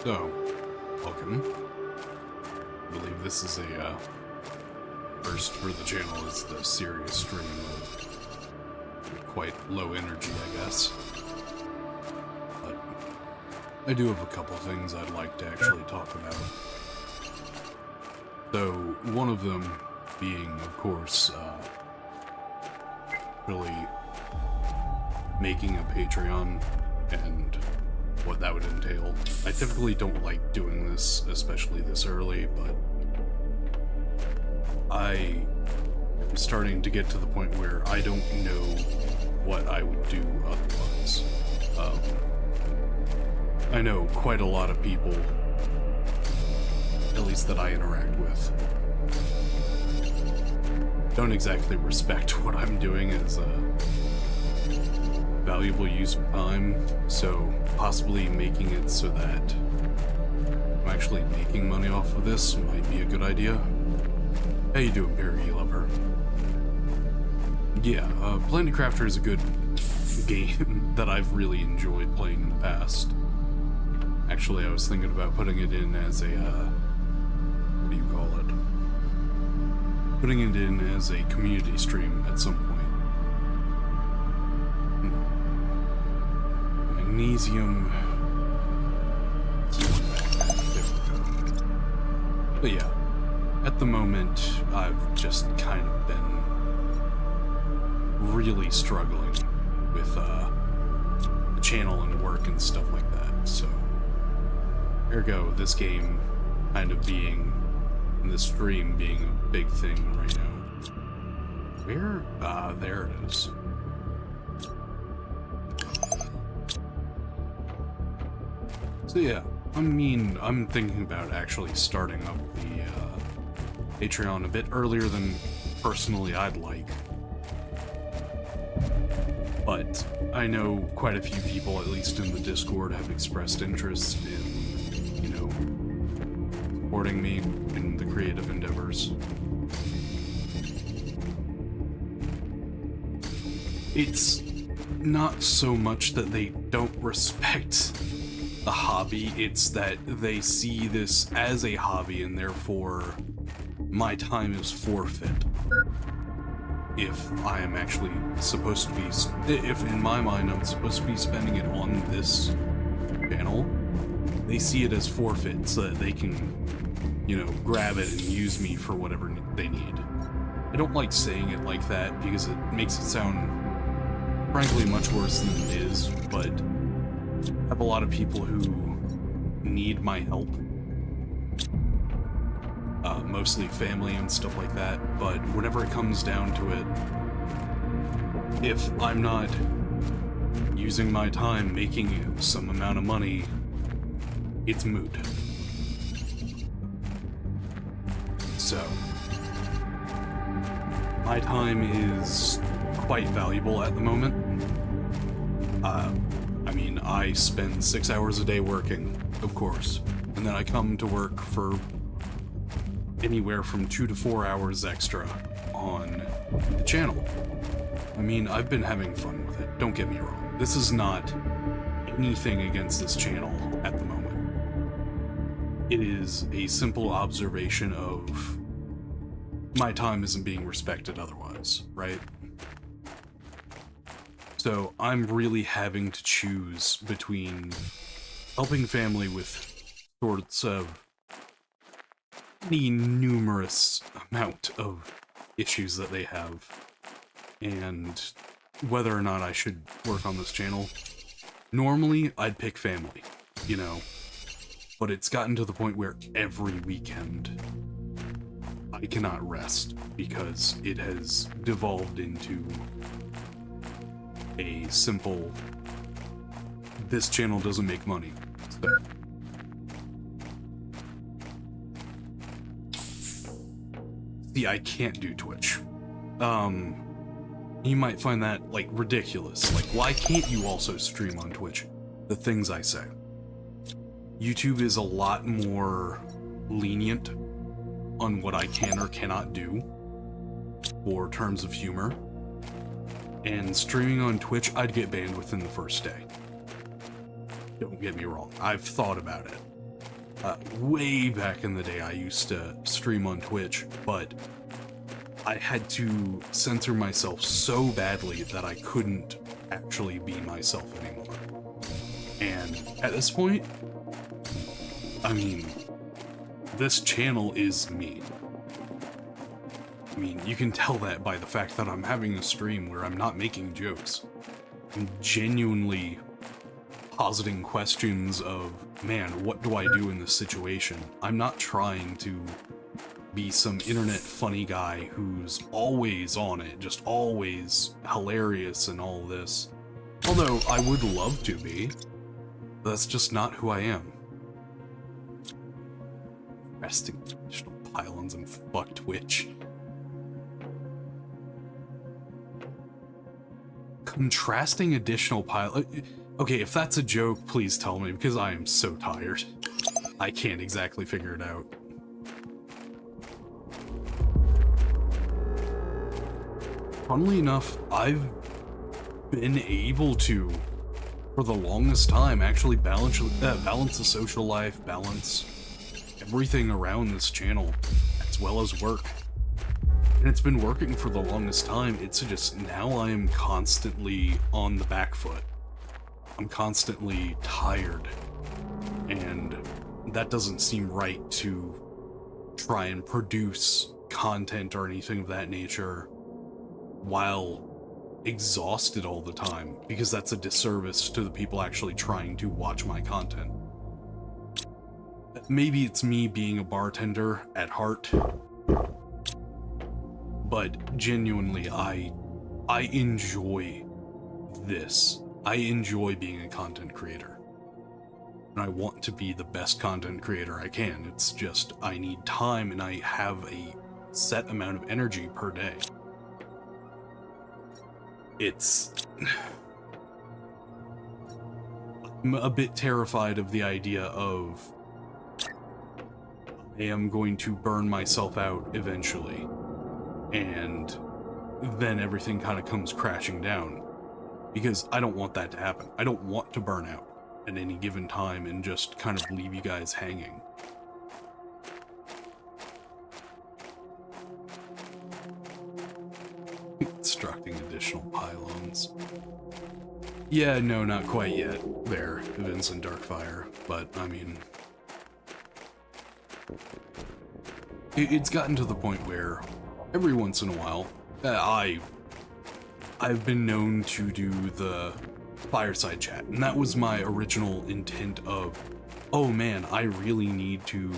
So, welcome. I believe this is a first for the channel. Is the serious stream of quite low energy, I guess. But I do have a couple things I'd like to actually talk about. So, one of them being, of course, really making a Patreon and what that would entail. I typically don't like doing this, especially this early, but I am starting to get to the point where I don't know what I would do otherwise. I know quite a lot of people, at least that I interact with, don't exactly respect what I'm doing as valuable use of time, so possibly making it so that I'm actually making money off of this might be a good idea. How you doing, Perry Lover? Yeah, Planet Crafter is a good game that I've really enjoyed playing in the past. Actually, I was thinking about putting it in as a, what do you call it? Putting it in as a community stream at some point. Magnesium. There we go. But yeah, at the moment, I've just kind of been really struggling with the channel and work and stuff like that. So, ergo, this game kind of being, and the stream being a big thing right now. Where? There it is. So yeah, I mean, I'm thinking about actually starting up the Patreon a bit earlier than personally I'd like. But I know quite a few people, at least in the Discord, have expressed interest in, you know, supporting me in the creative endeavors. It's not so much that they don't respect the hobby, it's that they see this as a hobby and therefore my time is forfeit. If I am actually supposed to be, if in my mind I'm supposed to be spending it on this channel, they see it as forfeit so that they can, you know, grab it and use me for whatever they need. I don't like saying it like that because it makes it sound, frankly, much worse than it is, but I have a lot of people who need my help. Mostly family and stuff like that, but whenever it comes down to it, if I'm not using my time making some amount of money, it's moot. So, my time is quite valuable at the moment. I mean, I spend 6 hours a day working, of course, and then I come to work for anywhere from 2 to 4 hours extra on the channel. I mean, I've been having fun with it, don't get me wrong. This is not anything against this channel at the moment. It is a simple observation of my time isn't being respected otherwise, right? So I'm really having to choose between helping family with sorts of the numerous amount of issues that they have, and whether or not I should work on this channel. Normally, I'd pick family, you know, but it's gotten to the point where every weekend I cannot rest because it has devolved into a simple, this channel doesn't make money. So, see, I can't do Twitch. You might find that, like, ridiculous. Like, why can't you also stream on Twitch? The things I say. YouTube is a lot more lenient on what I can or cannot do for terms of humor. And streaming on Twitch, I'd get banned within the first day. Don't get me wrong, I've thought about it. Way back in the day, I used to stream on Twitch, but I had to censor myself so badly that I couldn't actually be myself anymore. And at this point, I mean, this channel is me. I mean, you can tell that by the fact that I'm having a stream where I'm not making jokes. I'm genuinely positing questions of, man, what do I do in this situation? I'm not trying to be some internet funny guy who's always on it, just always hilarious and all this. Although I would love to be. That's just not who I am. Resting additional pylons and fuck Twitch. Contrasting additional okay, if that's a joke, please tell me, because I am so tired. I can't exactly figure it out. Funnily enough, I've been able to, for the longest time, actually balance the social life, balance everything around this channel, as well as work. And it's been working for the longest time. It's just now I am constantly on the back foot. I'm constantly tired. And that doesn't seem right to try and produce content or anything of that nature while exhausted all the time, because that's a disservice to the people actually trying to watch my content. Maybe it's me being a bartender at heart, but genuinely, I enjoy this. I enjoy being a content creator. And I want to be the best content creator I can. It's just, I need time and I have a set amount of energy per day. I'm a bit terrified of the idea of I am going to burn myself out eventually. And then everything kind of comes crashing down, because I don't want that to happen. I don't want to burn out at any given time and just kind of leave you guys hanging. Constructing additional pylons. Yeah, no, not quite yet there, Vincent Darkfire, but I mean, it's gotten to the point where every once in a while, I've been known to do the fireside chat, and that was my original intent of, oh man, I really need to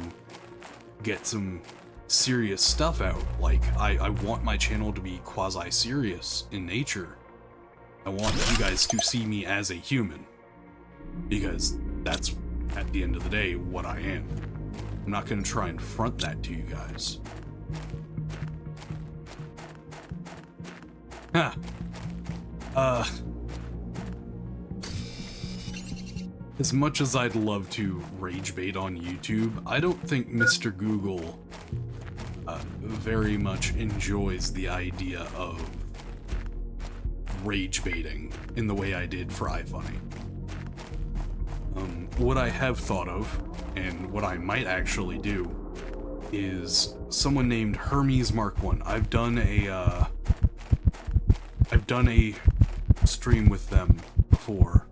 get some serious stuff out. Like, I want my channel to be quasi-serious in nature. I want you guys to see me as a human, because that's, at the end of the day, what I am. I'm not going to try and front that to you guys. As much as I'd love to rage bait on YouTube, I don't think Mr. Google very much enjoys the idea of rage baiting in the way I did for iFunny. What I have thought of, and what I might actually do, is someone named Hermes Mark 1. I've done a stream with them before.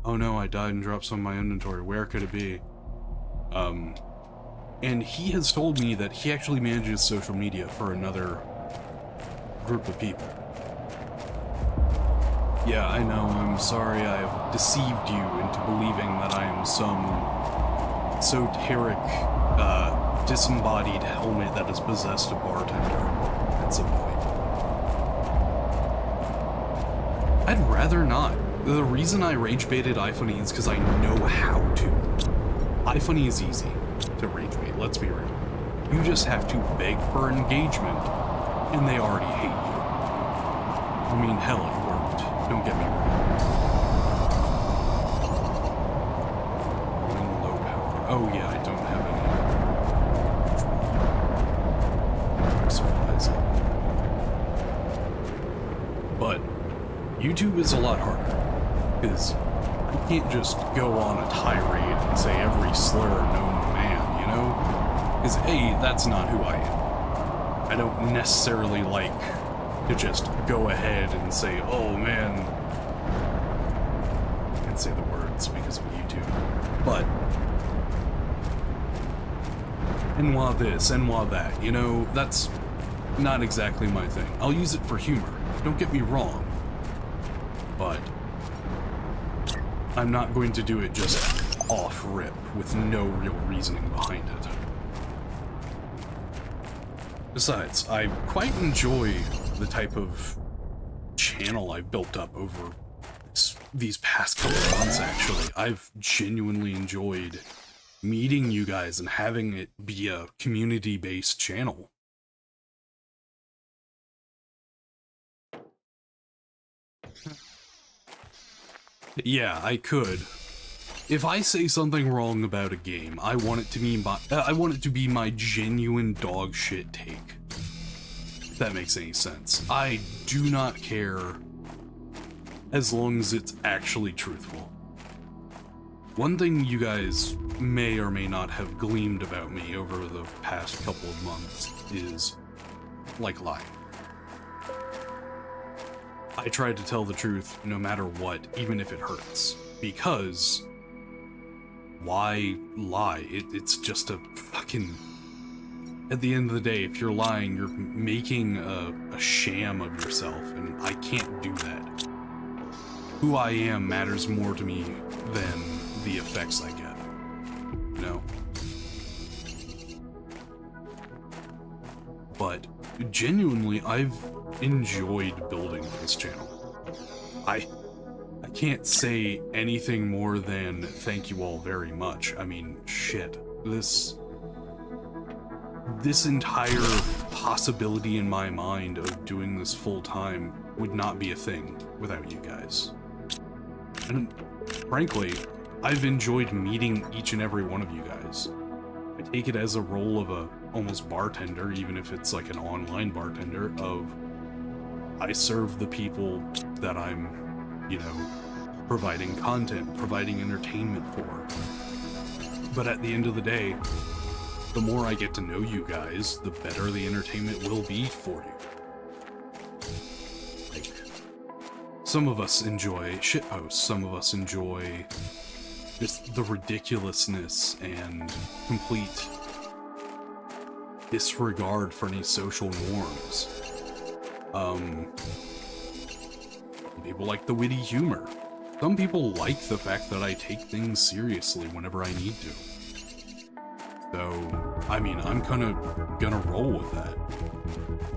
Oh no, I died and dropped some of my inventory. Where could it be? And he has told me that he actually manages social media for another group of people. Yeah, I know, I'm sorry I've deceived you into believing that I am some esoteric, disembodied helmet that has possessed a bartender at some point. I'd rather not. The reason I rage baited iFunny is because I know how to. iFunny is easy to rage bait, let's be real. You just have to beg for engagement, and they already hate you. I mean, hell, it worked. Don't get me wrong. Running low power. Oh yeah, I don't have any supplies up there. But YouTube is a lot harder, because I can't just go on a tirade and say every slur known to man, you know? Because A, that's not who I am. I don't necessarily like to just go ahead and say, oh man, I can't say the words because of YouTube, but Enwa this, Enwa that, you know, that's not exactly my thing. I'll use it for humor, don't get me wrong, but I'm not going to do it just off rip with no real reasoning behind it. Besides, I quite enjoy the type of channel I've built up over these past couple of months, actually. I've genuinely enjoyed meeting you guys and having it be a community-based channel. Yeah, I could. If I say something wrong about a game, I want it to be my genuine dog shit take. If that makes any sense. I do not care as long as it's actually truthful. One thing you guys may or may not have gleaned about me over the past couple of months is, like, lying. I try to tell the truth no matter what, even if it hurts, because why lie? It's just a fucking... At the end of the day, if you're lying, you're making a sham of yourself, and I can't do that. Who I am matters more to me than the effects I get. You know? But genuinely, I've enjoyed building this channel. I can't say anything more than thank you all very much. I mean, shit. This entire possibility in my mind of doing this full time would not be a thing without you guys. And frankly, I've enjoyed meeting each and every one of you guys. I take it as a role of a almost bartender, even if it's like an online bartender, of I serve the people that I'm, you know, providing content, providing entertainment for. But at the end of the day, the more I get to know you guys, the better the entertainment will be for you. Like, some of us enjoy shitposts, some of us enjoy just the ridiculousness and complete disregard for any social norms. People like the witty humor. Some people like the fact that I take things seriously whenever I need to. So, I mean, I'm kinda gonna roll with that.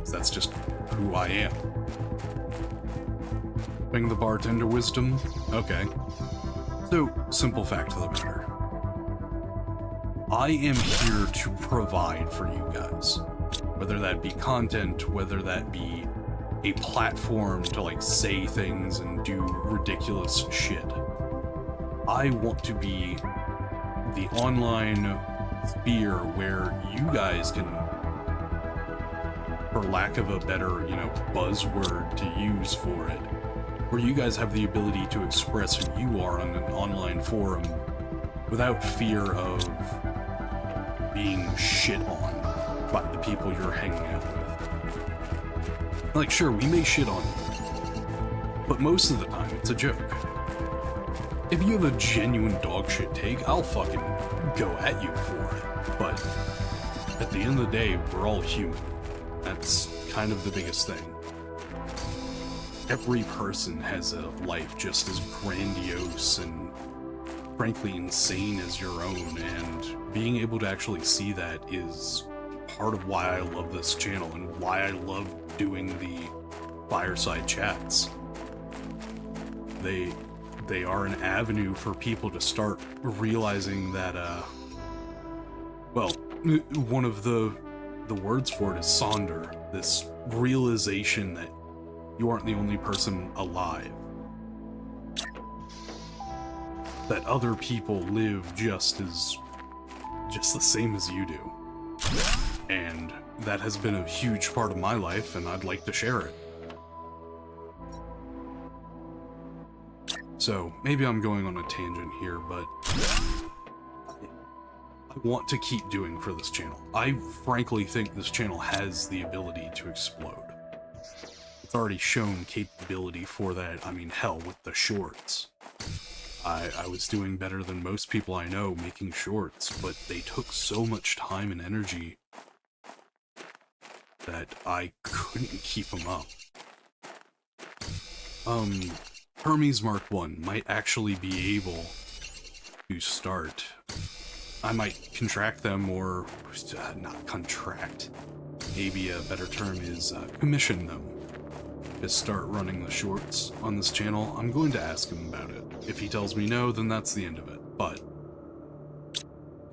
That's just who I am. Being the bartender wisdom? Okay. So, simple fact of the matter. I am here to provide for you guys. Whether that be content, whether that be a platform to, like, say things and do ridiculous shit. I want to be the online sphere where you guys can, for lack of a better, you know, buzzword to use for it, where you guys have the ability to express who you are on an online forum without fear of being shit on by the people you're hanging out with. Like, sure, we may shit on you, but most of the time it's a joke. If you have a genuine dog shit take, I'll fucking go at you for it. But at the end of the day, we're all human. That's kind of the biggest thing. Every person has a life just as grandiose and frankly insane as your own, and being able to actually see that is part of why I love this channel and why I love doing the fireside chats. They are an avenue for people to start realizing that, well, one of the words for it is sonder, this realization that you aren't the only person alive. That other people live just the same as you do. And that has been a huge part of my life, and I'd like to share it. So, maybe I'm going on a tangent here, but I want to keep doing for this channel. I frankly think this channel has the ability to explode. It's already shown capability for that. I mean, hell, with the shorts. I was doing better than most people I know making shorts, but they took so much time and energy that I couldn't keep them up. Hermes Mark 1 might actually be able to start. I might contract them, or not contract. Maybe a better term is commission them to start running the shorts on this channel. I'm going to ask him about it. If he tells me no, then that's the end of it. But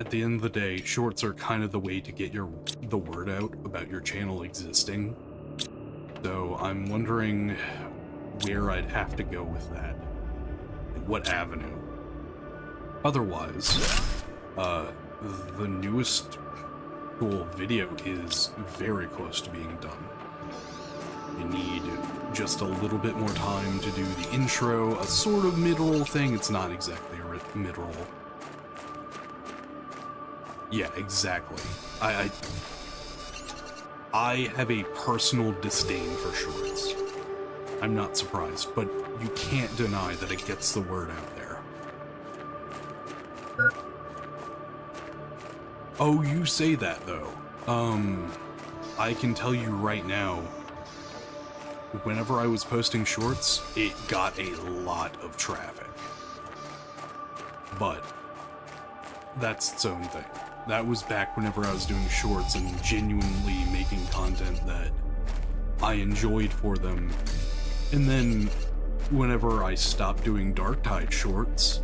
at the end of the day, shorts are kind of the way to get the word out about your channel existing. So I'm wondering where I'd have to go with that. What avenue? Otherwise, the newest cool video is very close to being done. I need just a little bit more time to do the intro, a sort of mid-roll thing. It's not exactly a mid-roll. Yeah, exactly. I have a personal disdain for shorts. I'm not surprised, but you can't deny that it gets the word out there. Oh, you say that, though. I can tell you right now, whenever I was posting shorts, it got a lot of traffic. But that's its own thing. That was back whenever I was doing shorts and genuinely making content that I enjoyed for them. And then whenever I stopped doing Darktide shorts,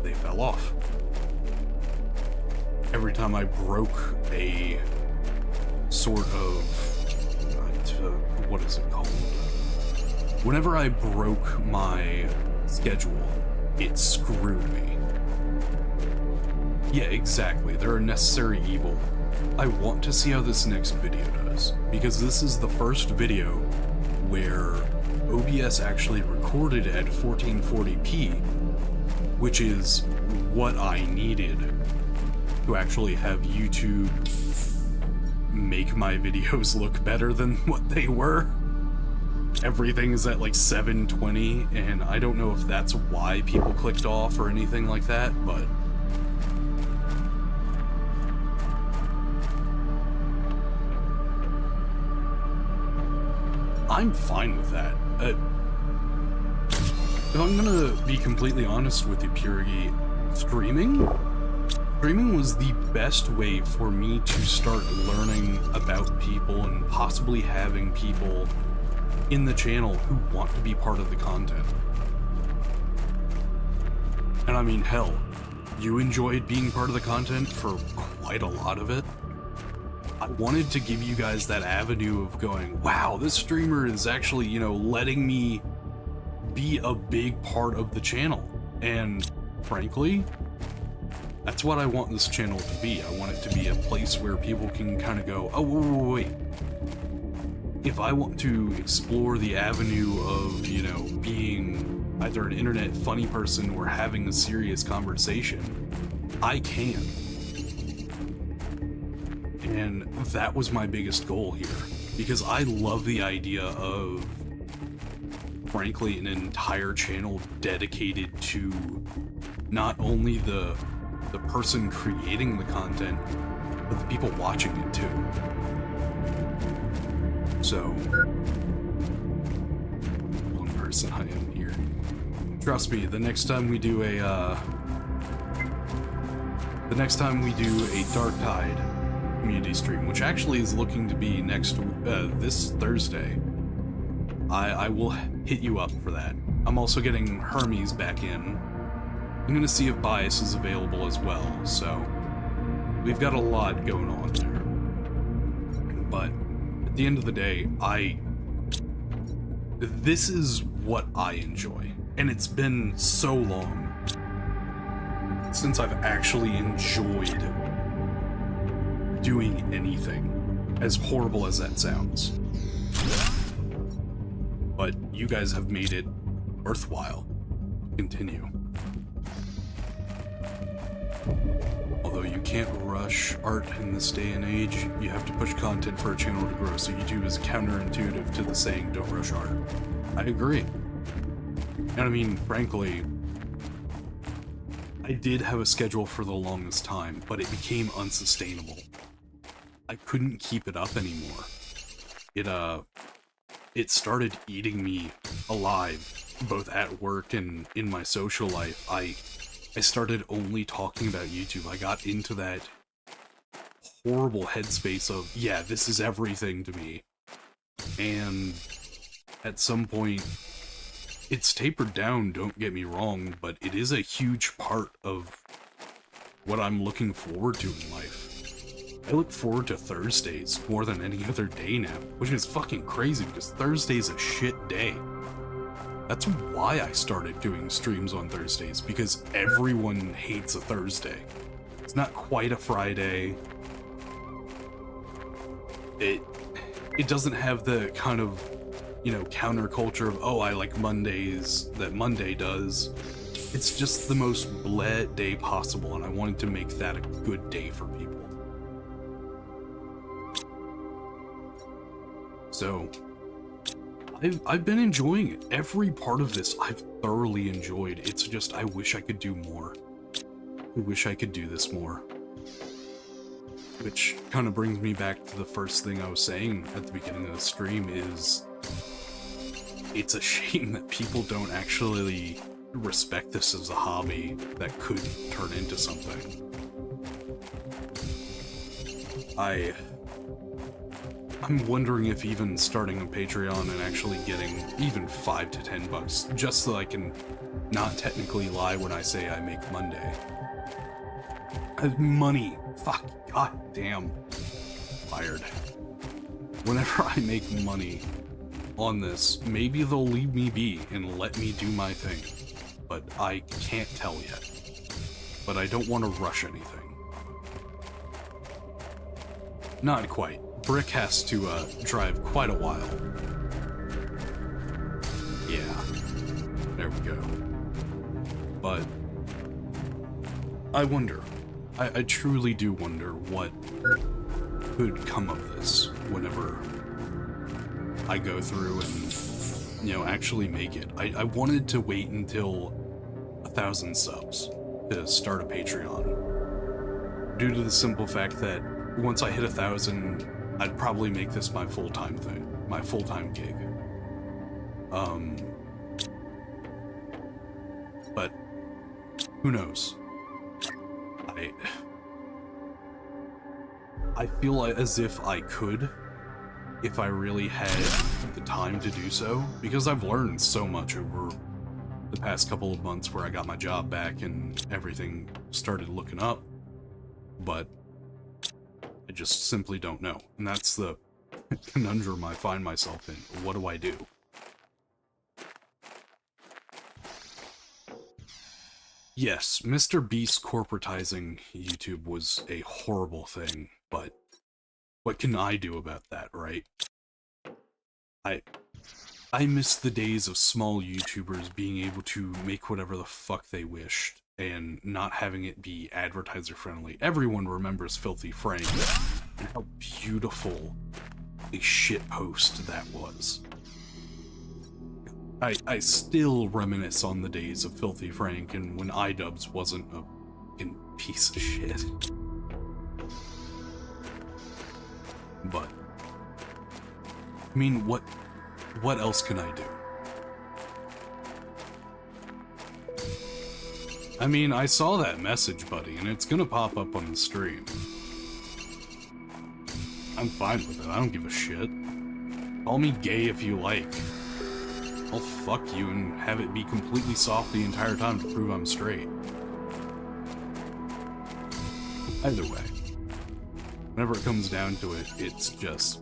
they fell off. Every time I broke a sort of, what is it called? Whenever I broke my schedule, it screwed me. Yeah, exactly. They're a necessary evil. I want to see how this next video does, because this is the first video where OBS actually recorded at 1440p, which is what I needed to actually have YouTube make my videos look better than what they were. Everything is at like 720, and I don't know if that's why people clicked off or anything like that, but I'm fine with that. If I'm gonna be completely honest with you, Purigi, streaming was the best way for me to start learning about people and possibly having people in the channel who want to be part of the content. And I mean, hell, you enjoyed being part of the content for quite a lot of it. I wanted to give you guys that avenue of going, wow, this streamer is actually, you know, letting me be a big part of the channel. And frankly, that's what I want this channel to be. I want it to be a place where people can kind of go, oh, wait. If I want to explore the avenue of, you know, being either an internet funny person or having a serious conversation, I can. And that was my biggest goal here, because I love the idea of, frankly, an entire channel dedicated to not only the person creating the content, but the people watching it too. So, one person I am here. Trust me, the next time we do a Darktide community stream, which actually is looking to be this Thursday, I will hit you up for that. I'm also getting Hermes back in. I'm gonna see if Bias is available as well, so we've got a lot going on there. But at the end of the day, this is what I enjoy, and it's been so long since I've actually enjoyed doing anything, as horrible as that sounds. But you guys have made it worthwhile. continue. Although you can't rush art in this day and age, you have to push content for a channel to grow, so YouTube is counterintuitive to the saying, don't rush art. I agree. And I mean, frankly, I did have a schedule for the longest time, but it became unsustainable. I couldn't keep it up anymore. It started eating me alive, both at work and in my social life. I started only talking about YouTube. I got into that horrible headspace of, yeah, this is everything to me. And at some point, it's tapered down, don't get me wrong, but it is a huge part of what I'm looking forward to in life. I look forward to Thursdays more than any other day now, which is fucking crazy because Thursday's a shit day. That's why I started doing streams on Thursdays, because everyone hates a Thursday. It's not quite a Friday. It doesn't have the kind of, you know, counterculture of, oh, I like Mondays that Monday does. It's just the most bleh day possible, and I wanted to make that a good day for people. So, I've been enjoying it. Every part of this I've thoroughly enjoyed. It's just, I wish I could do more. I wish I could do this more. Which kind of brings me back to the first thing I was saying at the beginning of the stream is, it's a shame that people don't actually respect this as a hobby that could turn into something. I'm wondering if even starting a Patreon and actually getting even $5 to $10 just so I can not technically lie when I say I make Monday. I have money. Fuck. God damn. Fired. Whenever I make money on this, maybe they'll leave me be and let me do my thing. But I can't tell yet. But I don't want to rush anything. Not quite. Brick has to drive quite a while. Yeah, there we go. But I wonder, I truly do wonder what could come of this whenever I go through and, you know, actually make it. I wanted to wait until 1,000 subs to start a Patreon, due to the simple fact that once I hit 1,000, I'd probably make this my full-time thing, my full-time gig. But who knows? I feel as if I could, if I really had the time to do so, because I've learned so much over the past couple of months where I got my job back and everything started looking up, but I just simply don't know. And that's the conundrum I find myself in. What do I do? Yes, Mr. Beast corporatizing YouTube was a horrible thing, but what can I do about that, right? I miss the days of small YouTubers being able to make whatever the fuck they wished and not having it be advertiser friendly. Everyone remembers Filthy Frank and how beautiful a shitpost that was. I still reminisce on the days of Filthy Frank and when iDubbbz wasn't a fucking piece of shit. But I mean, what else can I do? I mean, I saw that message, buddy, and it's gonna pop up on the stream. I'm fine with it, I don't give a shit. Call me gay if you like. I'll fuck you and have it be completely soft the entire time to prove I'm straight. Either way, whenever it comes down to it, it's just...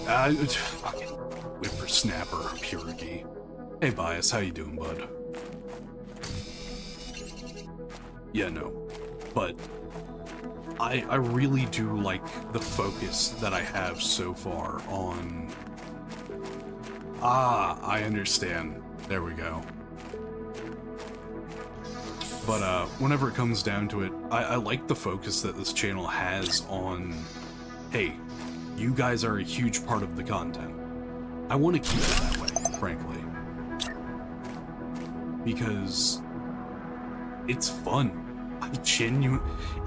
fucking whippersnapper purity. Hey, Bias, how you doing, bud? Yeah, no. But I really do like the focus that I have so far on... I understand. There we go. But whenever it comes down to it, I like the focus that this channel has on, hey, you guys are a huge part of the content. I want to keep it that way, frankly. Because it's fun.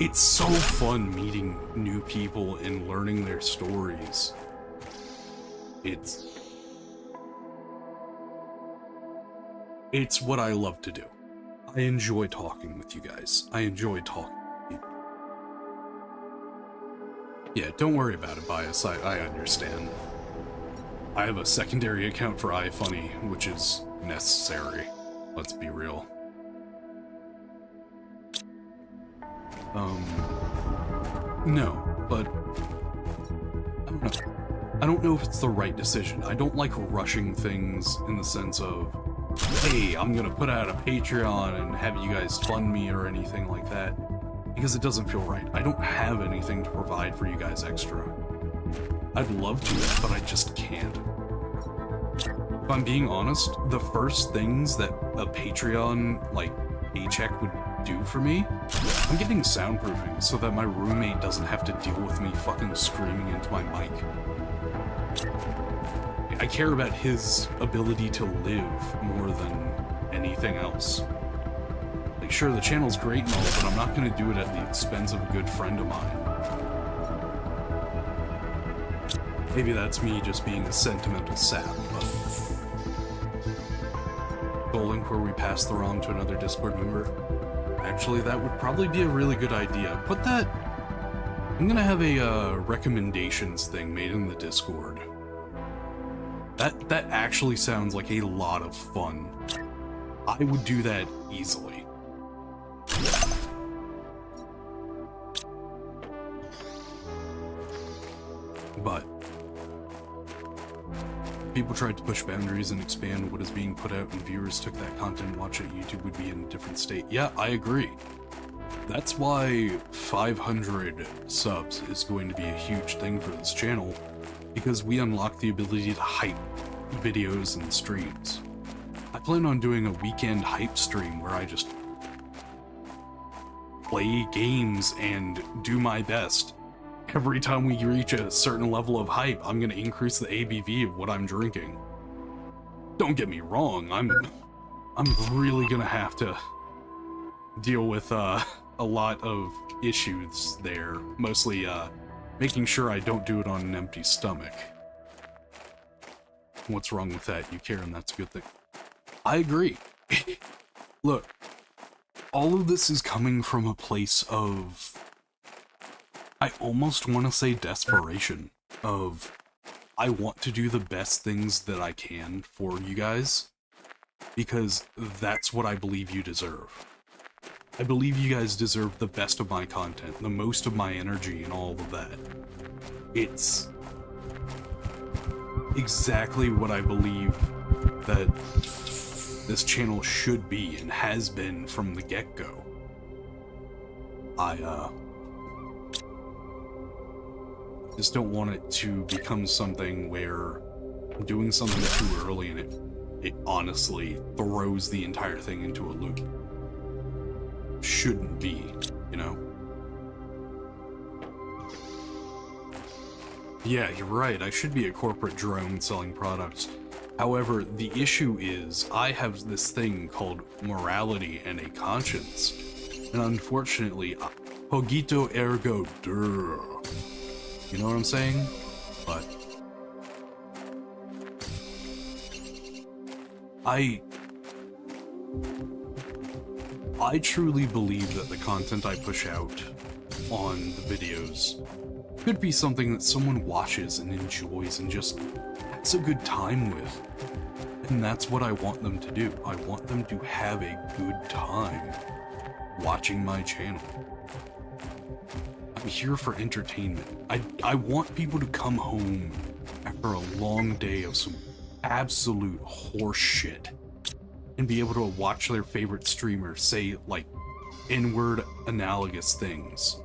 It's so fun meeting new people and learning their stories. It's what I love to do. I enjoy talking with you guys. I enjoy talking with people. Yeah, don't worry about it, Bias. I understand. I have a secondary account for iFunny, which is necessary. Let's be real. No, but I don't know. I don't know if it's the right decision. I don't like rushing things in the sense of, hey, I'm gonna put out a Patreon and have you guys fund me or anything like that, because it doesn't feel right. I don't have anything to provide for you guys extra. I'd love to, but I just can't. If I'm being honest, the first things that a Patreon, like, paycheck would do for me, I'm getting soundproofing so that my roommate doesn't have to deal with me fucking screaming into my mic. I care about his ability to live more than anything else. Like, sure, the channel's great and all, but I'm not gonna do it at the expense of a good friend of mine. Maybe that's me just being a sentimental sap, but... The link where we pass the ROM to another Discord member. Actually, that would probably be a really good idea. Put that... I'm gonna have a recommendations thing made in the Discord. That actually sounds like a lot of fun. I would do that easily. But people tried to push boundaries and expand what is being put out, and viewers took that content and watched it. YouTube would be in a different state. Yeah, I agree. That's why 500 subs is going to be a huge thing for this channel, because we unlock the ability to hype videos and streams. I plan on doing a weekend hype stream where I just play games and do my best. Every time we reach a certain level of hype, I'm gonna increase the ABV of what I'm drinking. Don't get me wrong, I'm really gonna have to deal with a lot of issues there. Mostly making sure I don't do it on an empty stomach. What's wrong with that? You care, and that's a good thing. I agree. Look, all of this is coming from a place of, I almost want to say desperation, of I want to do the best things that I can for you guys, because that's what I believe you deserve. I believe you guys deserve the best of my content, the most of my energy, and all of that. It's exactly what I believe that this channel should be and has been from the get-go. I just don't want it to become something where I'm doing something too early and it honestly throws the entire thing into a loop. Shouldn't be, you know? Yeah, you're right, I should be a corporate drone selling products. However, the issue is, I have this thing called morality and a conscience. And unfortunately, cogito ergo dur. You know what I'm saying? But I truly believe that the content I push out on the videos could be something that someone watches and enjoys and just has a good time with. And that's what I want them to do. I want them to have a good time watching my channel. I'm here for entertainment. I want people to come home after a long day of some absolute horse shit and be able to watch their favorite streamer say, like, N-word analogous things.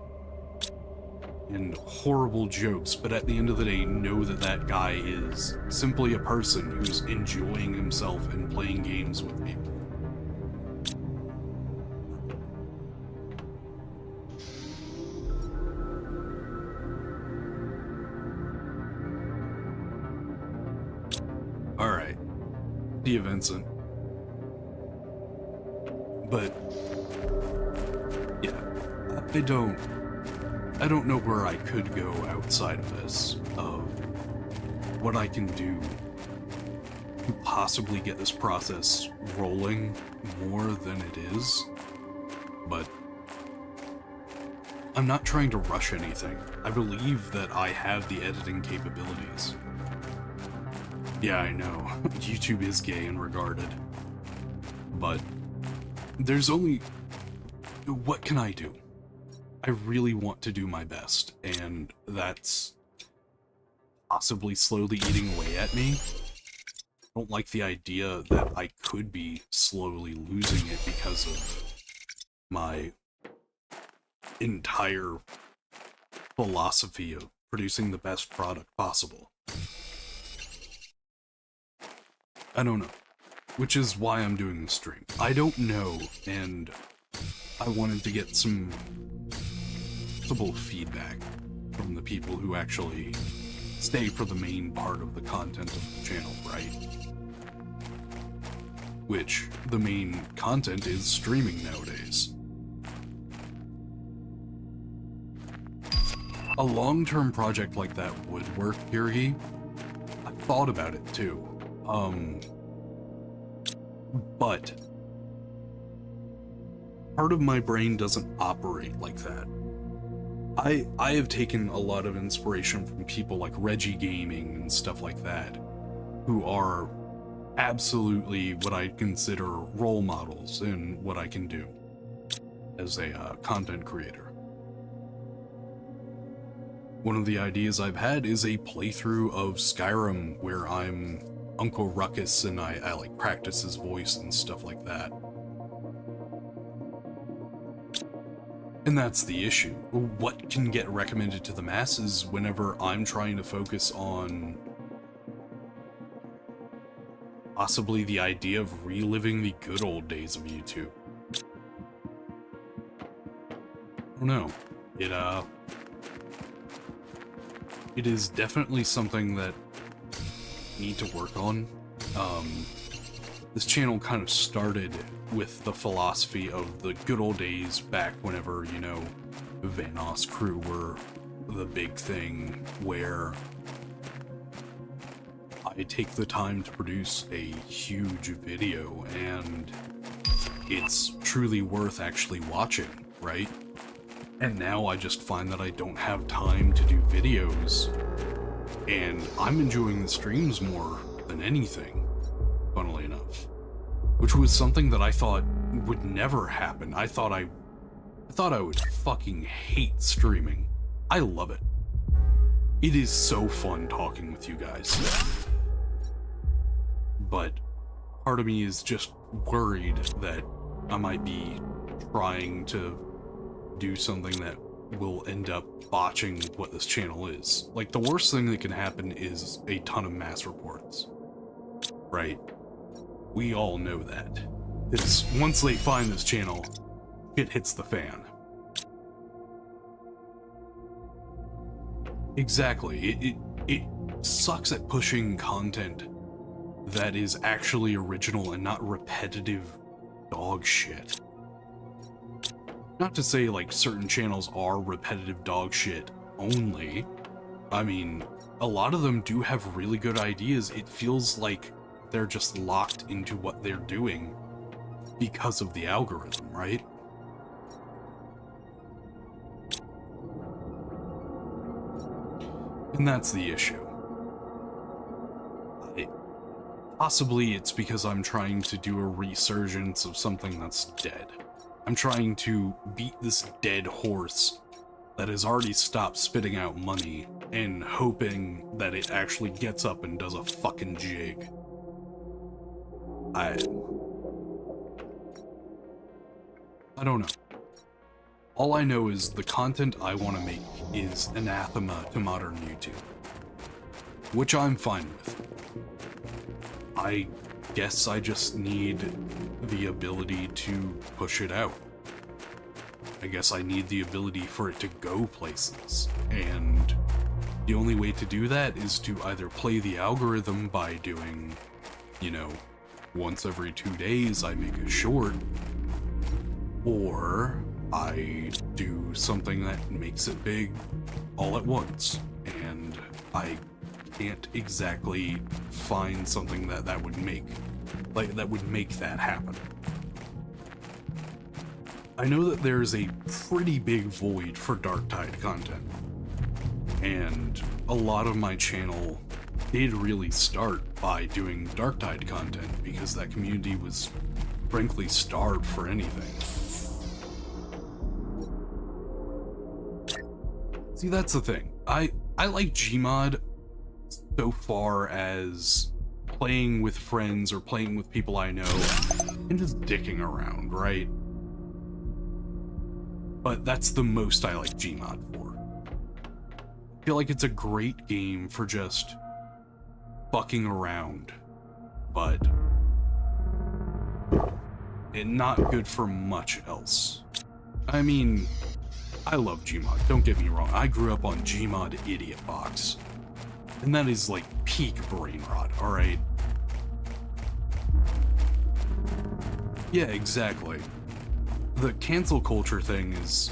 and horrible jokes, but at the end of the day, know that that guy is simply a person who's enjoying himself and playing games with people. Alright. See you, Vincent. But yeah, I don't know where I could go outside of this, of what I can do to possibly get this process rolling more than it is, but I'm not trying to rush anything. I believe that I have the editing capabilities. Yeah, I know, YouTube is gay and regarded, but there's only... what can I do? I really want to do my best, and that's possibly slowly eating away at me. I don't like the idea that I could be slowly losing it because of my entire philosophy of producing the best product possible. I don't know. Which is why I'm doing the stream. I don't know, and I wanted to get some possible feedback from the people who actually stay for the main part of the content of the channel, right? Which, the main content is streaming nowadays. A long-term project like that would work, Kirgi. I thought about it too. But part of my brain doesn't operate like that. I have taken a lot of inspiration from people like Reggie Gaming and stuff like that, who are absolutely what I consider role models in what I can do as a content creator. One of the ideas I've had is a playthrough of Skyrim where I'm Uncle Ruckus and I like practice his voice and stuff like that. And that's the issue. What can get recommended to the masses whenever I'm trying to focus on possibly the idea of reliving the good old days of YouTube? I don't know. It is definitely something that I need to work on. This channel kind of started with the philosophy of the good old days back whenever, you know, Vanoss Crew were the big thing, where I take the time to produce a huge video and it's truly worth actually watching, right? And now I just find that I don't have time to do videos, and I'm enjoying the streams more than anything, funnily enough. Which was something that I thought would never happen. I thought I would fucking hate streaming. I love it. It is so fun talking with you guys. But part of me is just worried that I might be trying to do something that will end up botching what this channel is. Like, the worst thing that can happen is a ton of mass reports. Right? We all know that. Because once they find this channel, it hits the fan. Exactly. It sucks at pushing content that is actually original and not repetitive dog shit. Not to say, like, certain channels are repetitive dog shit only. I mean, a lot of them do have really good ideas. It feels like they're just locked into what they're doing because of the algorithm, right? And that's the issue. Possibly it's because I'm trying to do a resurgence of something that's dead. I'm trying to beat this dead horse that has already stopped spitting out money and hoping that it actually gets up and does a fucking jig. I don't know. All I know is the content I want to make is anathema to modern YouTube, which I'm fine with. I guess I just need the ability to push it out. I guess I need the ability for it to go places, and the only way to do that is to either play the algorithm by doing, you know, once every 2 days I make a short, or I do something that makes it big all at once, and I can't exactly find something that would make that happen. I know that there's a pretty big void for Darktide content, and a lot of my channel did really start by doing Darktide content because that community was frankly starved for anything. See, that's the thing. I like Gmod so far as playing with friends or playing with people I know and just dicking around, right? But that's the most I like Gmod for. I feel like it's a great game for just fucking around, but not good for much else. I mean, I love Gmod, don't get me wrong. I grew up on Gmod Idiot Box, and that is like peak brain rot, alright? Yeah, exactly. The cancel culture thing is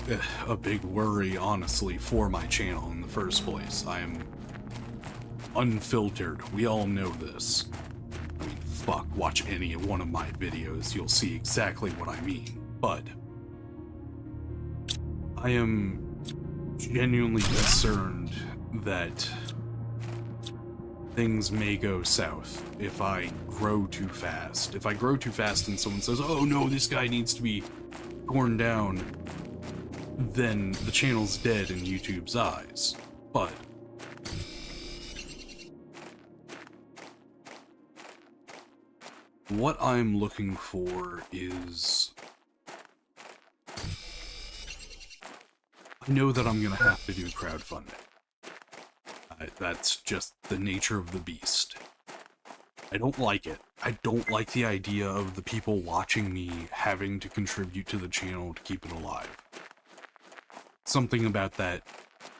a big worry, honestly, for my channel in the first place. I am unfiltered. We all know this. I mean, fuck, watch any one of my videos, you'll see exactly what I mean. But I am genuinely concerned that things may go south if I grow too fast. If I grow too fast and someone says, oh no, this guy needs to be torn down, then the channel's dead in YouTube's eyes. But what I'm looking for is, I know that I'm gonna have to do crowdfunding. That's just the nature of the beast. I don't like it. I don't like the idea of the people watching me having to contribute to the channel to keep it alive. Something about that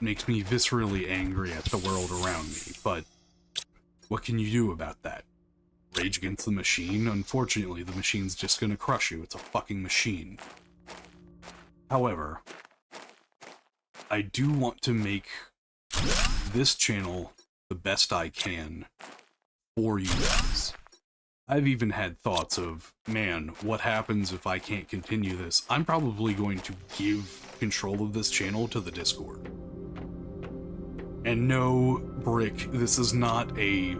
makes me viscerally angry at the world around me, but what can you do about that? Rage against the machine? Unfortunately, the machine's just gonna crush you. It's a fucking machine. However, I do want to make this channel the best I can for you guys. I've even had thoughts of, man, what happens if I can't continue this? I'm probably going to give control of this channel to the Discord. And no, Brick, this is not a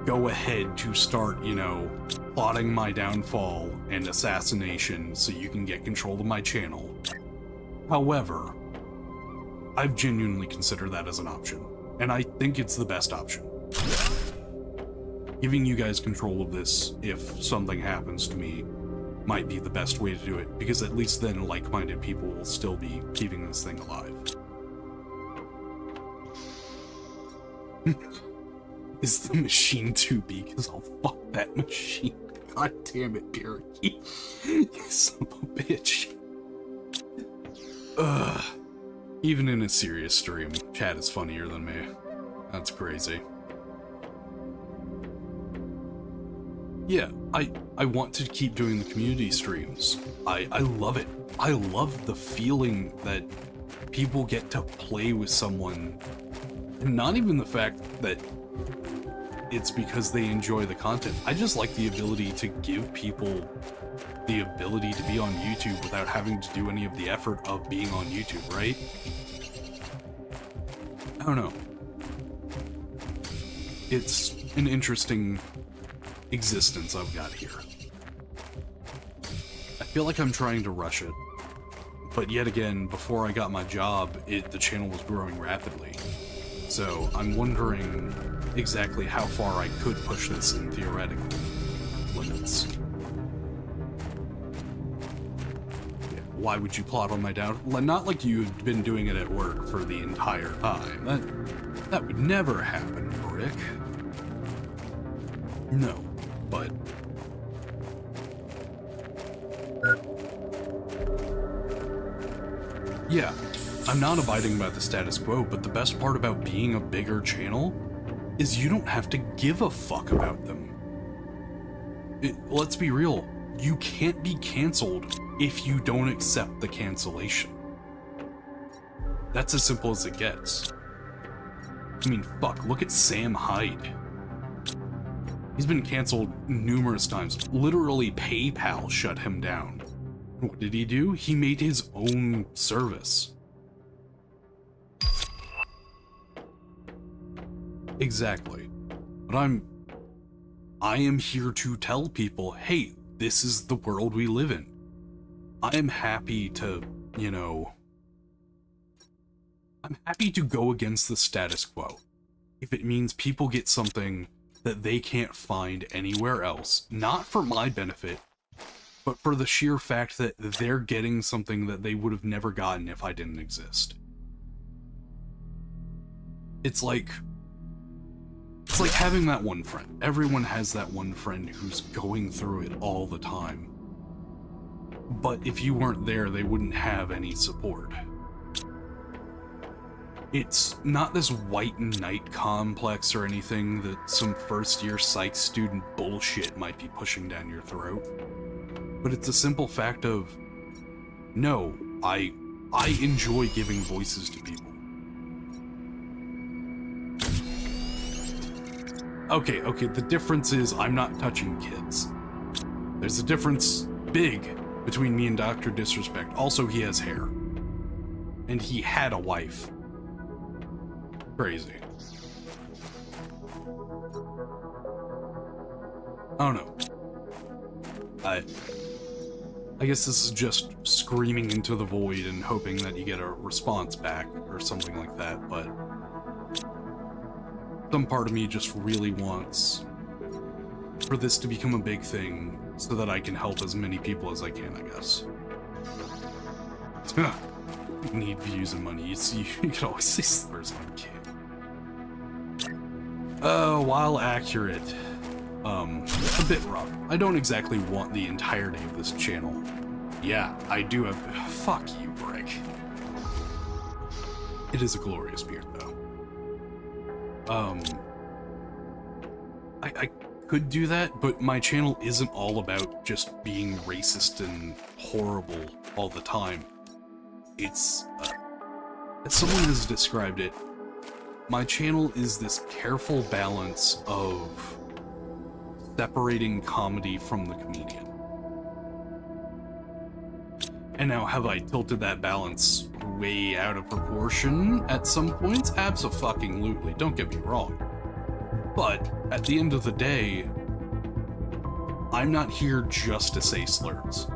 go ahead to start, you know, plotting my downfall and assassination so you can get control of my channel. However, I've genuinely considered that as an option, and I think it's the best option. Giving you guys control of this, if something happens to me, might be the best way to do it, because at least then like-minded people will still be keeping this thing alive. Is the machine too big? Because I'll fuck that machine. God damn it, Parakeet. You son of a bitch. Even in a serious stream, Chad is funnier than me. That's crazy. Yeah, I want to keep doing the community streams. I love it. I love the feeling that people get to play with someone. And not even the fact that it's because they enjoy the content. I just like the ability to give people the ability to be on YouTube without having to do any of the effort of being on YouTube, right? I don't know. It's an interesting existence I've got here. I feel like I'm trying to rush it, but yet again, before I got my job, the channel was growing rapidly. So I'm wondering exactly how far I could push this in theoretical limits. Yeah, why would you plot on my downfall? Not like you've been doing it at work for the entire time. That would never happen, Brick. No, but... yeah, I'm not abiding by the status quo, but the best part about being a bigger channel is you don't have to give a fuck about them. Let's be real, you can't be canceled if you don't accept the cancellation. That's as simple as it gets. I mean, fuck, look at Sam Hyde. He's been canceled numerous times. Literally, PayPal shut him down. What did he do? He made his own service. Exactly. But I am here to tell people, hey, this is the world we live in. I am happy to, you know... I'm happy to go against the status quo. If it means people get something that they can't find anywhere else, not for my benefit, but for the sheer fact that they're getting something that they would have never gotten if I didn't exist. It's like having that one friend. Everyone has that one friend who's going through it all the time. But if you weren't there, they wouldn't have any support. It's not this white knight complex or anything that some first-year psych student bullshit might be pushing down your throat. But it's a simple fact of, no, I enjoy giving voices to people. Okay, the difference is I'm not touching kids. There's a difference big between me and Dr. Disrespect. Also, he has hair. And he had a wife. Crazy. I don't know. I guess this is just screaming into the void and hoping that you get a response back or something like that, but some part of me just really wants for this to become a big thing so that I can help as many people as I can, I guess. Need views and money. You can always say slurs on kid. While accurate, a bit rough. I don't exactly want the entirety of this channel. Yeah, I do have... fuck you, Brick. It is a glorious beard, though. I could do that, but my channel isn't all about just being racist and horrible all the time. It's, as someone has described it, my channel is this careful balance of separating comedy from the comedian. And now, have I tilted that balance way out of proportion at some points? Abso-fucking-lutely, don't get me wrong. But, at the end of the day, I'm not here just to say slurs.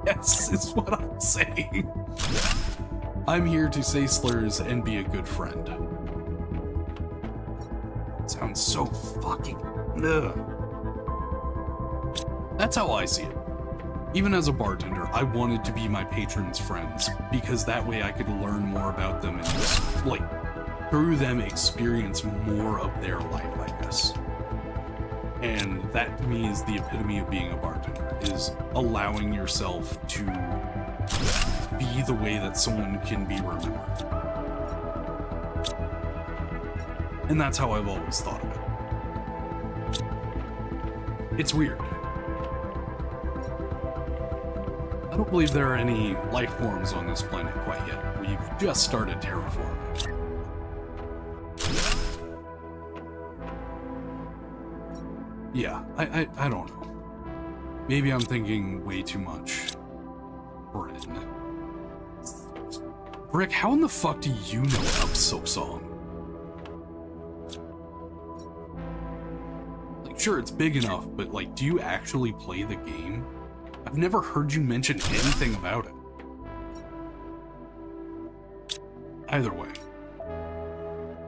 Yes, is what I'm saying. I'm here to say slurs and be a good friend. It sounds so fucking... ugh. That's how I see it. Even as a bartender, I wanted to be my patrons' friends, because that way I could learn more about them and just, like, through them experience more of their life, I guess. And that, to me, is the epitome of being a bartender, is allowing yourself to be the way that someone can be remembered. And that's how I've always thought of it. It's weird. I don't believe there are any life forms on this planet quite yet. We've just started terraforming. Yeah, I don't know. Maybe I'm thinking way too much. Brick, how in the fuck do you know about Silksong? Like, sure, it's big enough, but, like, do you actually play the game? I've never heard you mention anything about it. Either way.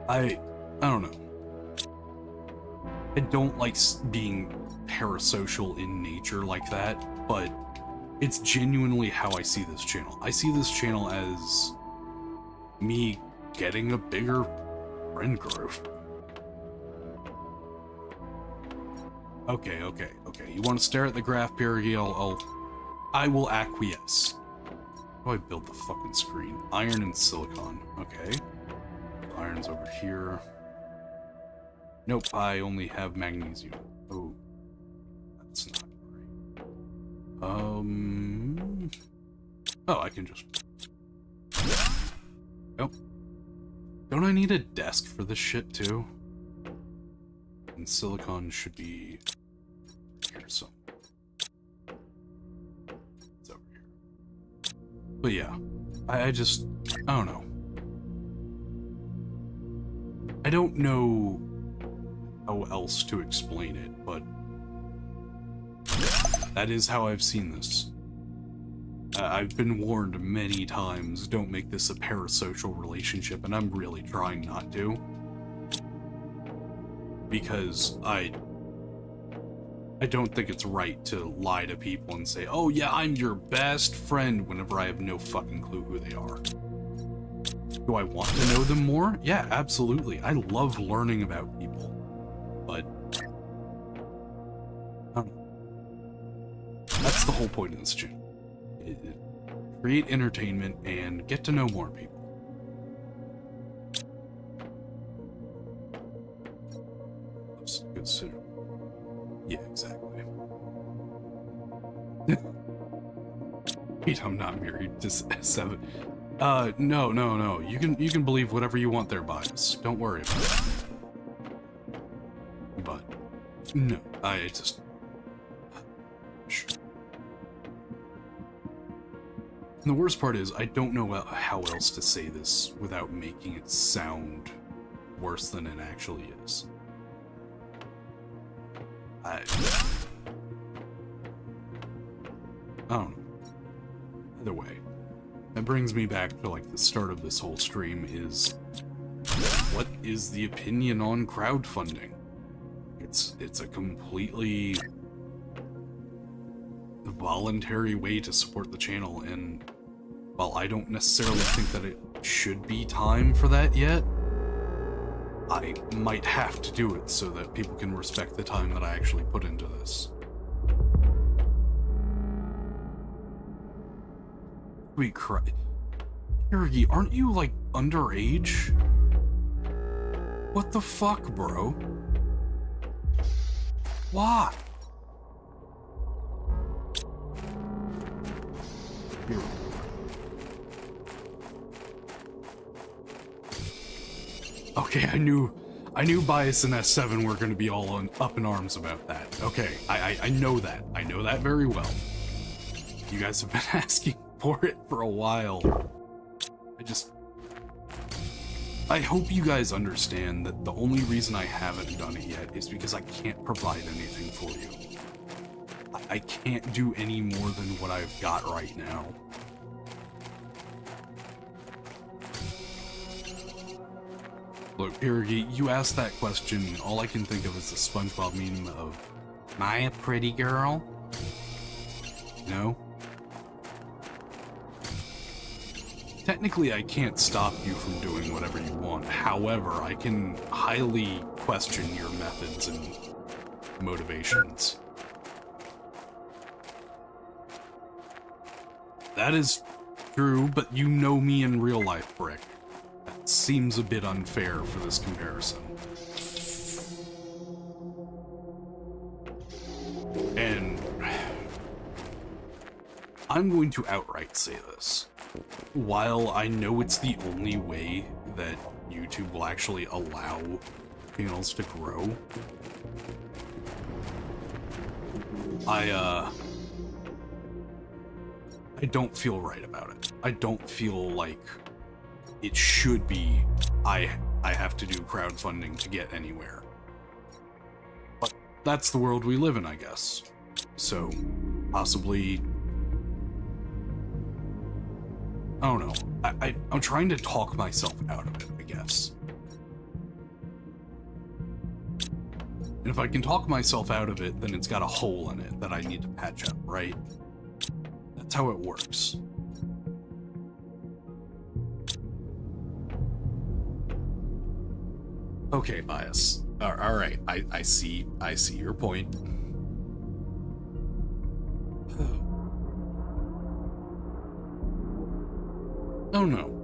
I don't know. I don't like being parasocial in nature like that, but It's genuinely how I see this channel. I see this channel as me getting a bigger friend group. Okay. You want to stare at the graph, Pierogi? I will acquiesce. How do I build the fucking screen? Iron and silicon. Okay. Iron's over here. Nope, I only have magnesium. Oh. That's not great. Oh, I can just... Nope. Don't I need a desk for this shit, too? And silicon should be... here somewhere. It's over here. But yeah, I don't know. I don't know how else to explain it, but that is how I've seen this. I've been warned many times, don't make this a parasocial relationship, and I'm really trying not to. Because I don't think it's right to lie to people and say, oh yeah, I'm your best friend, whenever I have no fucking clue who they are. Do I want to know them more? Yeah, absolutely. I love learning about people. But that's the whole point of this channel. Create entertainment and get to know more people. Let's consider. Yeah, exactly. Wait, I'm not married to S7. No. You can believe whatever you want there, Bias. Don't worry about it. But no, I just. And the worst part is, I don't know how else to say this without making it sound worse than it actually is. I don't know. Either way, that brings me back to like the start of this whole stream is, what is the opinion on crowdfunding? It's a completely voluntary way to support the channel, and while I don't necessarily think that it should be time for that yet, I might have to do it so that people can respect the time that I actually put into this. Sweet Christ. Pierogi, aren't you like underage? What the fuck, bro? Why? Here we go. Okay, I knew Bias and S7 were going to be all up in arms about that. Okay, I know that. I know that very well. You guys have been asking for it for a while. I hope you guys understand that the only reason I haven't done it yet is because I can't provide anything for you. I can't do any more than what I've got right now. Look, Pierogi, you asked that question, all I can think of is the SpongeBob meme of, am I a pretty girl? No? Technically, I can't stop you from doing whatever you want. However, I can highly question your methods and motivations. That is true, but you know me in real life, Brick. That seems a bit unfair for this comparison. And I'm going to outright say this. While I know it's the only way that YouTube will actually allow channels to grow, I don't feel right about it. I don't feel like it should be I have to do crowdfunding to get anywhere. But that's the world we live in, I guess. So, possibly... I don't know. I'm trying to talk myself out of it, I guess. And if I can talk myself out of it, then it's got a hole in it that I need to patch up, right? That's how it works. Okay, Bias. All right, I see your point. Oh no.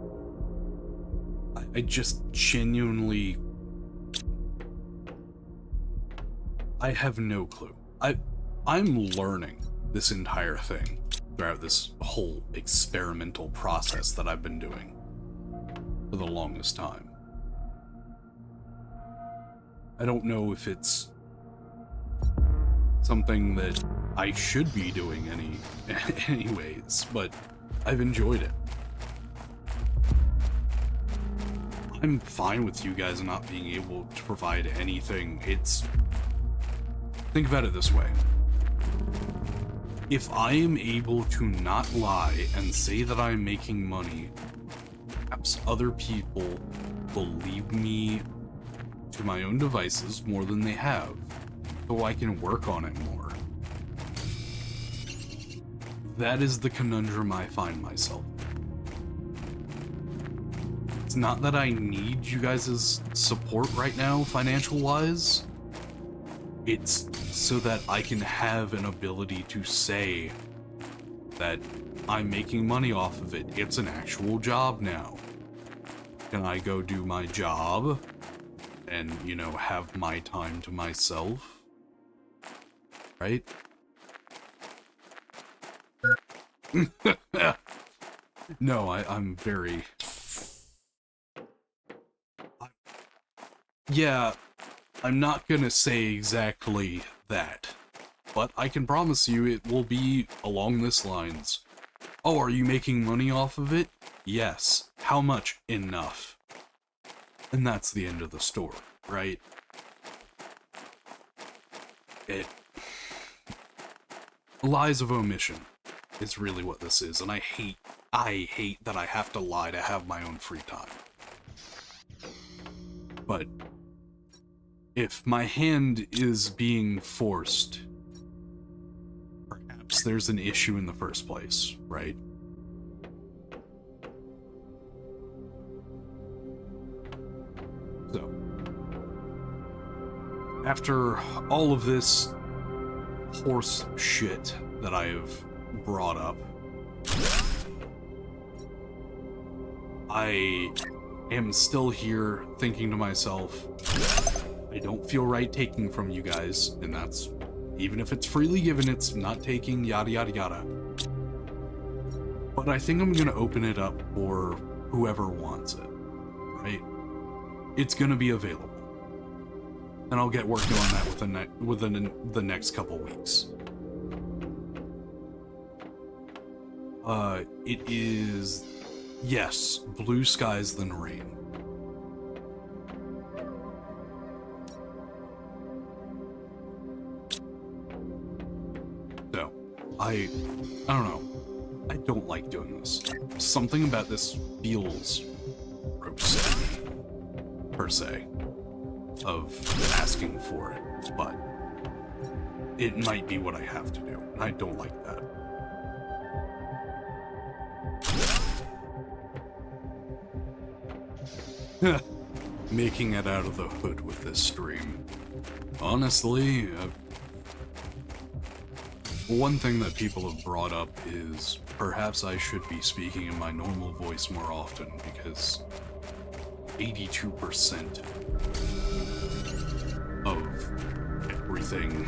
I just genuinely... I have no clue. I'm learning this entire thing throughout this whole experimental process that I've been doing for the longest time. I don't know if it's something that I should be doing anyways, but I've enjoyed it. I'm fine with you guys not being able to provide anything. Think about it this way. If I am able to not lie and say that I'm making money, perhaps other people will leave me to my own devices more than they have, so I can work on it more. That is the conundrum I find myself. It's not that I need you guys' support right now, financial-wise. It's so that I can have an ability to say that I'm making money off of it. It's an actual job now. Can I go do my job and, you know, have my time to myself? Right? No, I'm very... Yeah, I'm not gonna say exactly that, but I can promise you it will be along this lines. Oh, are you making money off of it? Yes. How much? Enough. And that's the end of the story, right? Lies of omission is really what this is, and I hate that I have to lie to have my own free time. But if my hand is being forced, perhaps there's an issue in the first place, right? So, after all of this horse shit that I have brought up, I am still here thinking to myself, I don't feel right taking from you guys, and that's, even if it's freely given, it's not taking, yada yada yada. But I think I'm gonna open it up for whoever wants it, right? It's gonna be available. And I'll get working on that within the next couple weeks. It is, yes, blue skies than rain. So, I don't know. I don't like doing this. Something about this feels gross to me, per se, of asking for it, but it might be what I have to do, and I don't like that. Making it out of the hood with this stream. Honestly, one thing that people have brought up is perhaps I should be speaking in my normal voice more often, because 82% of everything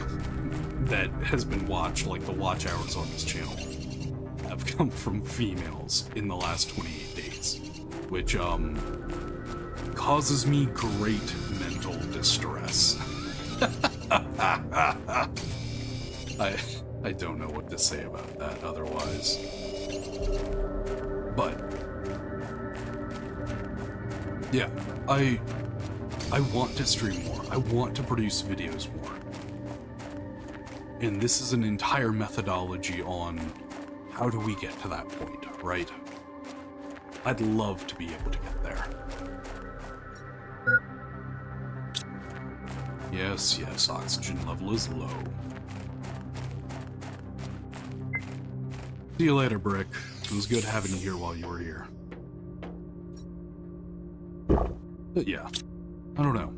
that has been watched, like the watch hours on this channel, have come from females in the last 28 days, which, causes me great mental distress. I don't know what to say about that otherwise. But yeah, I want to stream more. I want to produce videos more. And this is an entire methodology on how do we get to that point, right? I'd love to be able to get there. Yes, yes, oxygen level is low. See you later, Brick. It was good having you here while you were here. But yeah, I don't know.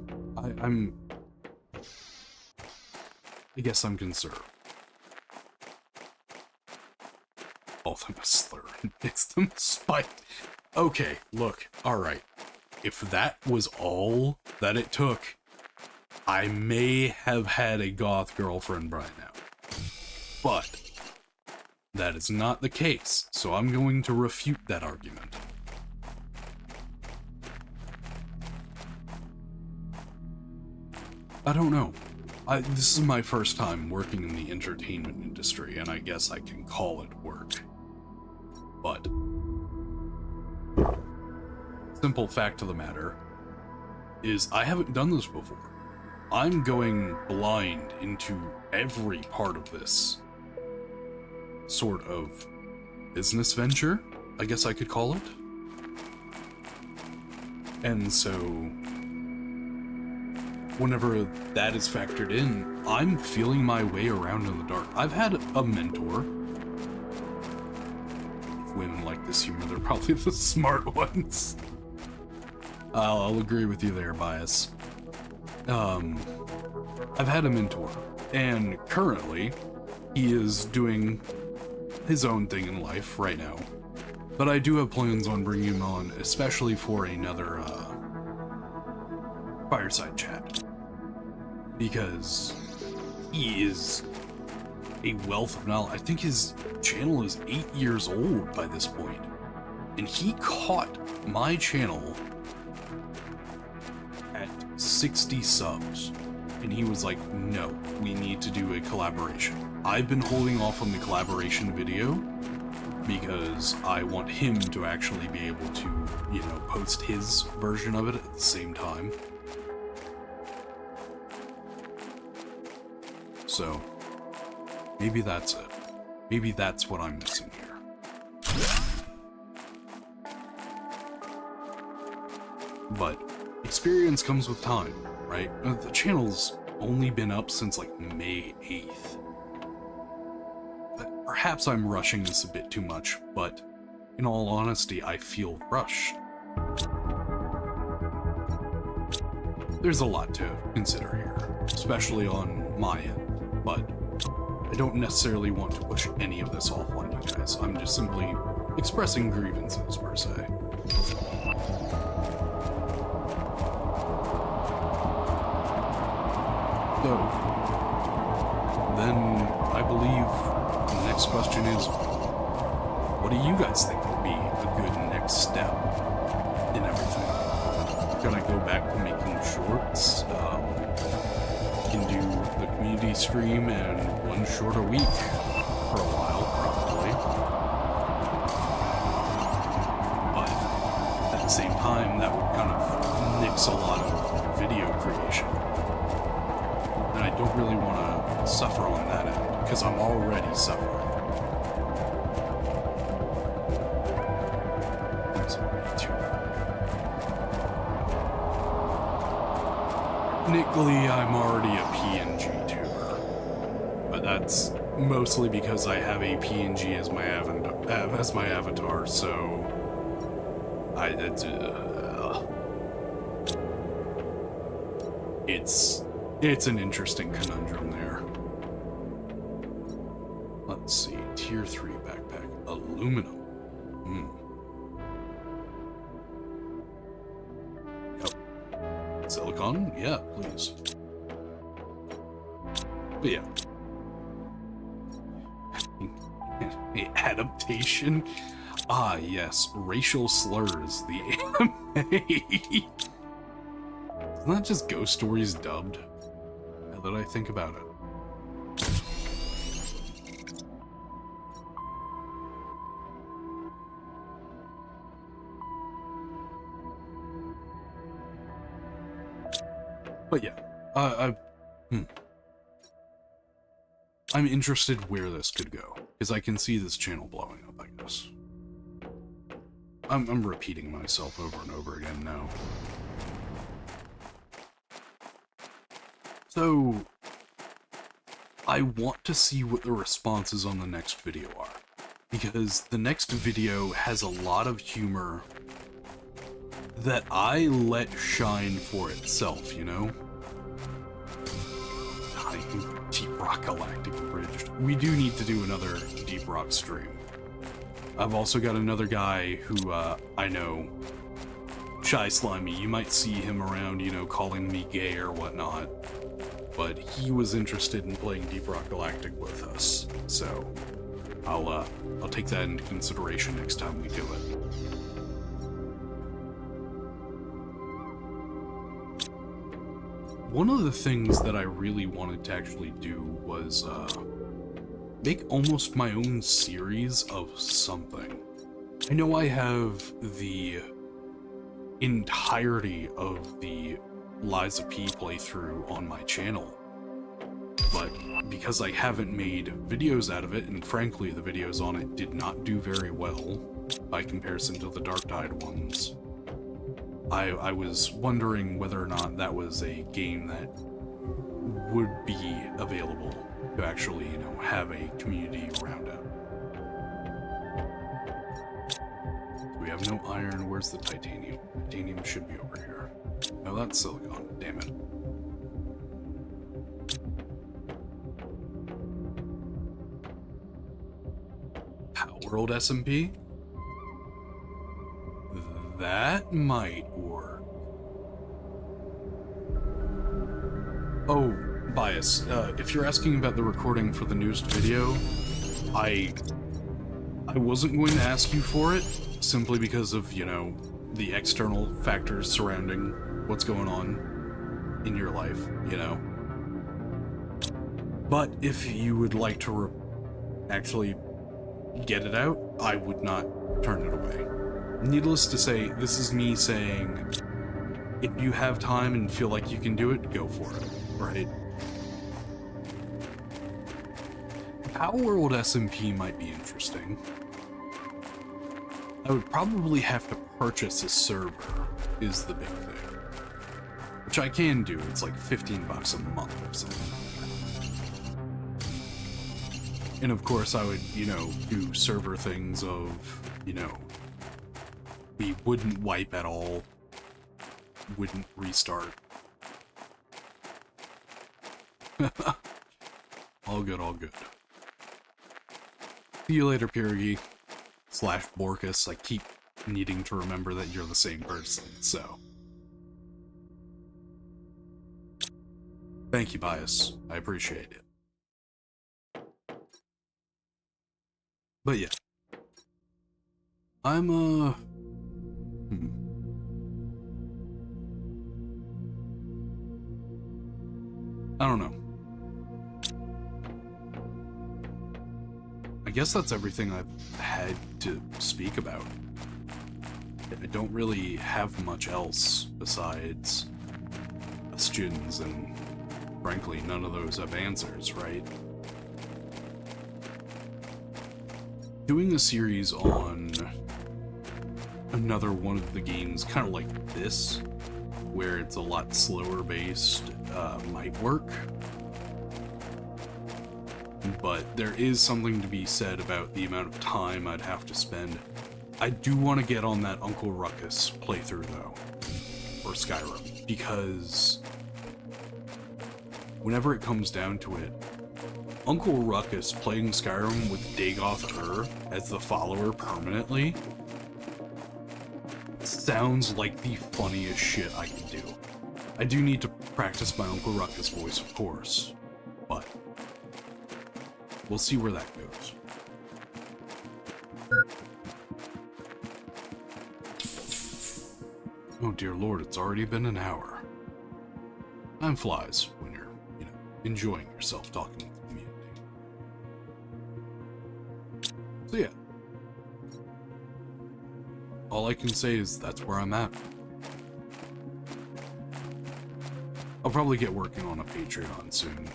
I guess I'm concerned. All them a slur. It's them spite. Okay, look, alright. If that was all that it took, I may have had a goth girlfriend by now. But that is not the case, so I'm going to refute that argument. I don't know. This is my first time working in the entertainment industry, and I guess I can call it work. But simple fact of the matter is I haven't done this before. I'm going blind into every part of this sort of business venture, I guess I could call it. And so whenever that is factored in, I'm feeling my way around in the dark. I've had a mentor. If women like this humor, they're probably the smart ones. I'll agree with you there, Bias. I've had a mentor, and currently he is doing his own thing in life right now. But I do have plans on bringing him on, especially for another fireside chat. Because he is a wealth of knowledge. I think his channel is 8 years old by this point. And he caught my channel at 60 subs. And he was like, no, we need to do a collaboration. I've been holding off on the collaboration video because I want him to actually be able to, you know, post his version of it at the same time. So, maybe that's it. Maybe that's what I'm missing here. But experience comes with time, right? The channel's only been up since like May 8th. Perhaps I'm rushing this a bit too much, but in all honesty, I feel rushed. There's a lot to consider here, especially on my end. But I don't necessarily want to push any of this off on you guys. I'm just simply expressing grievances, per se. So, then I believe the next question is, what do you guys think would be a good next step in everything? Gonna go back to making shorts? Can do the community stream and one short a week for a while, probably. But at the same time, that would kind of nix a lot of video creation. And I don't really want to suffer on that end, because I'm already suffering. Technically, I'm already a PNG tuber, but that's mostly because I have a PNG as my avatar, so it's an interesting conundrum there. Let's see, tier 3 backpack, aluminum. Silicon? Yeah, please. But yeah. Adaptation? Ah, yes. Racial slurs. The anime. Isn't that just Ghost Stories dubbed? Now that I think about it. But yeah, I'm interested where this could go, because I can see this channel blowing up, I guess. I'm repeating myself over and over again now. So, I want to see what the responses on the next video are. because the next video has a lot of humor that I let shine for itself, you know? Deep Rock Galactic Abridged. We do need to do another Deep Rock stream. I've also got another guy who, I know, Shy Slimy, you might see him around, you know, calling me gay or whatnot, but he was interested in playing Deep Rock Galactic with us, so I'll take that into consideration next time we do it. One of the things that I really wanted to actually do was, make almost my own series of something. I know I have the entirety of the Lies of P playthrough on my channel, but because I haven't made videos out of it, and frankly the videos on it did not do very well by comparison to the Dark Tide ones, I was wondering whether or not that was a game that would be available to actually, you know, have a community around it. We have no iron. Where's the titanium? Titanium should be over here. No, that's silicon. Damn it. Palworld SMP? That might work. Oh, Bias, if you're asking about the recording for the newest video, I wasn't going to ask you for it, simply because of, you know, the external factors surrounding what's going on in your life, you know. But if you would like to actually get it out, I would not turn it away. Needless to say, this is me saying, if you have time and feel like you can do it, go for it, right? Palworld SMP might be interesting. I would probably have to purchase a server, is the big thing. Which I can do, it's like 15 bucks a month or something. And of course I would, you know, do server things of, you know, we wouldn't wipe at all, wouldn't restart. All good, all good. See you later, Pyrogy. / Borkus. I keep needing to remember that you're the same person, so. Thank you, Bias. I appreciate it. But yeah. I'm, I don't know. I guess that's everything I've had to speak about. I don't really have much else besides questions, and frankly, none of those have answers, right? Doing a series on another one of the games kind of like this, where it's a lot slower based, might work. But there is something to be said about the amount of time I'd have to spend. I do want to get on that Uncle Ruckus playthrough though, for Skyrim, because whenever it comes down to it, Uncle Ruckus playing Skyrim with Dagoth Ur as the follower permanently sounds like the funniest shit I can do. I do need to practice my Uncle Ruckus voice, of course, but we'll see where that goes. Oh dear lord, it's already been an hour. Time flies when you're, you know, enjoying yourself talking with the community. So yeah. All I can say is that's where I'm at. I'll probably get working on a Patreon soon.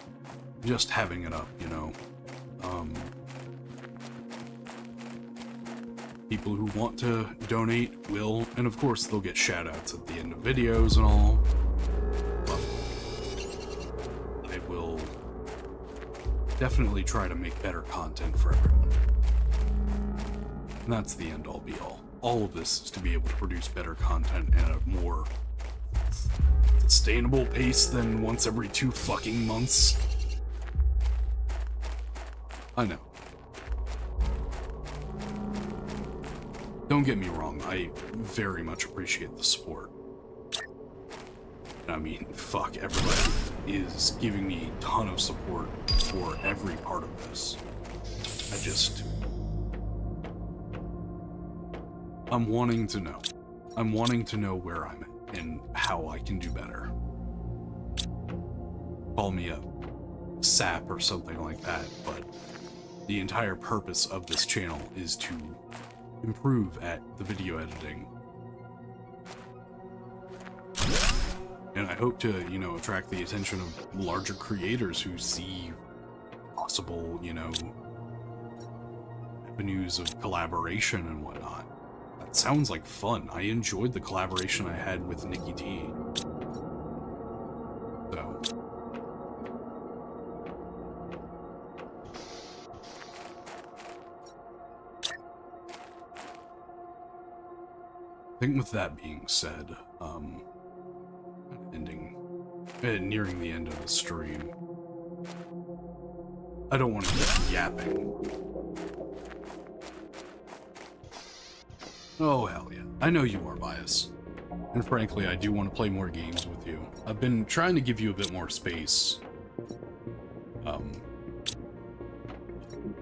Just having it up, you know. People who want to donate will, and of course they'll get shoutouts at the end of videos and all. But I will definitely try to make better content for everyone. And that's the end all be all. All of this is to be able to produce better content at a more sustainable pace than once every 2 fucking months. I know. Don't get me wrong, I very much appreciate the support. I mean, fuck, everybody is giving me a ton of support for every part of this. I'm wanting to know. I'm wanting to know where I'm at and how I can do better. Call me a sap or something like that, but the entire purpose of this channel is to improve at the video editing. And I hope to, you know, attract the attention of larger creators who see possible, you know, avenues of collaboration and whatnot. That sounds like fun. I enjoyed the collaboration I had with Nikki T. So. I think with that being said, nearing the end of the stream, I don't want to keep yapping. Oh, hell yeah. I know you are, Bias. And frankly, I do want to play more games with you. I've been trying to give you a bit more space.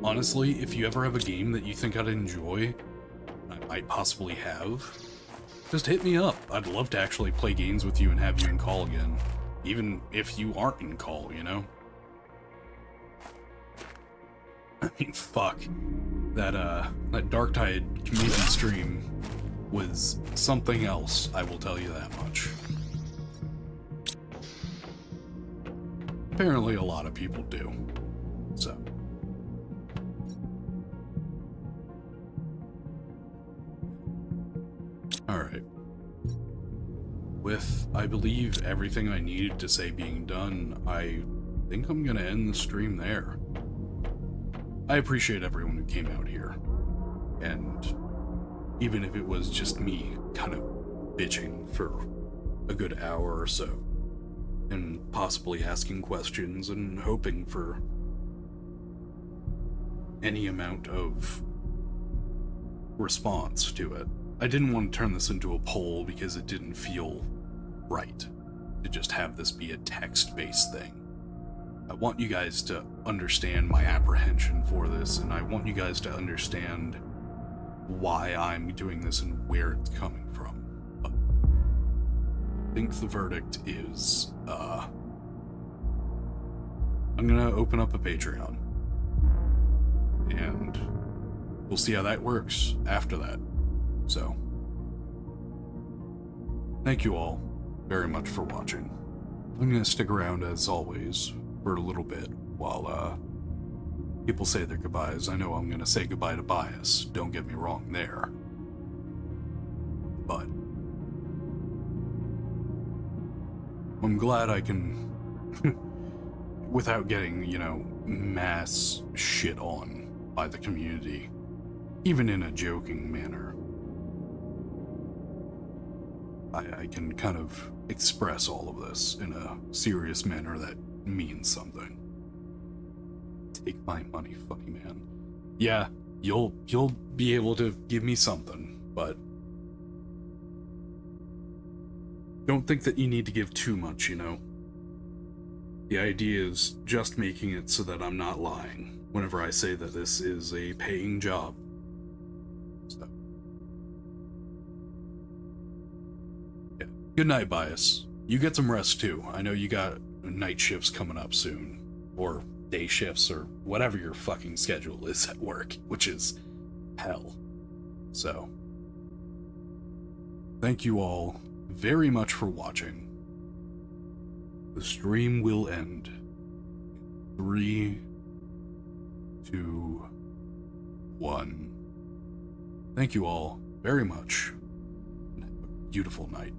Honestly, if you ever have a game that you think I'd enjoy, I might possibly have, just hit me up. I'd love to actually play games with you and have you in call again. Even if you aren't in call, you know? I mean, fuck. That Darktide community stream was something else, I will tell you that much. Apparently a lot of people do. So. Alright. With, I believe, everything I needed to say being done, I think I'm gonna end the stream there. I appreciate everyone who came out here, and even if it was just me kind of bitching for a good hour or so, and possibly asking questions and hoping for any amount of response to it. I didn't want to turn this into a poll because it didn't feel right to just have this be a text-based thing. I want you guys to understand my apprehension for this, and I want you guys to understand why I'm doing this and where it's coming from. But I think the verdict is, I'm gonna open up a Patreon, and we'll see how that works after that. So, thank you all very much for watching. I'm gonna stick around as always for a little bit while people say their goodbyes. I know I'm gonna say goodbye to Bias, don't get me wrong there. But I'm glad I can, without getting, you know, mass shit on by the community, even in a joking manner, I can kind of express all of this in a serious manner that means something. Take my money, funny man. Yeah, you'll be able to give me something, but don't think that you need to give too much, you know? The idea is just making it so that I'm not lying whenever I say that this is a paying job. So. Yeah. Good night, Bias. You get some rest too. I know you got night shifts coming up soon, or day shifts, or whatever your fucking schedule is at work, which is hell. So, thank you all very much for watching. The stream will end. 3, 2, 1. Thank you all very much, and have a beautiful night.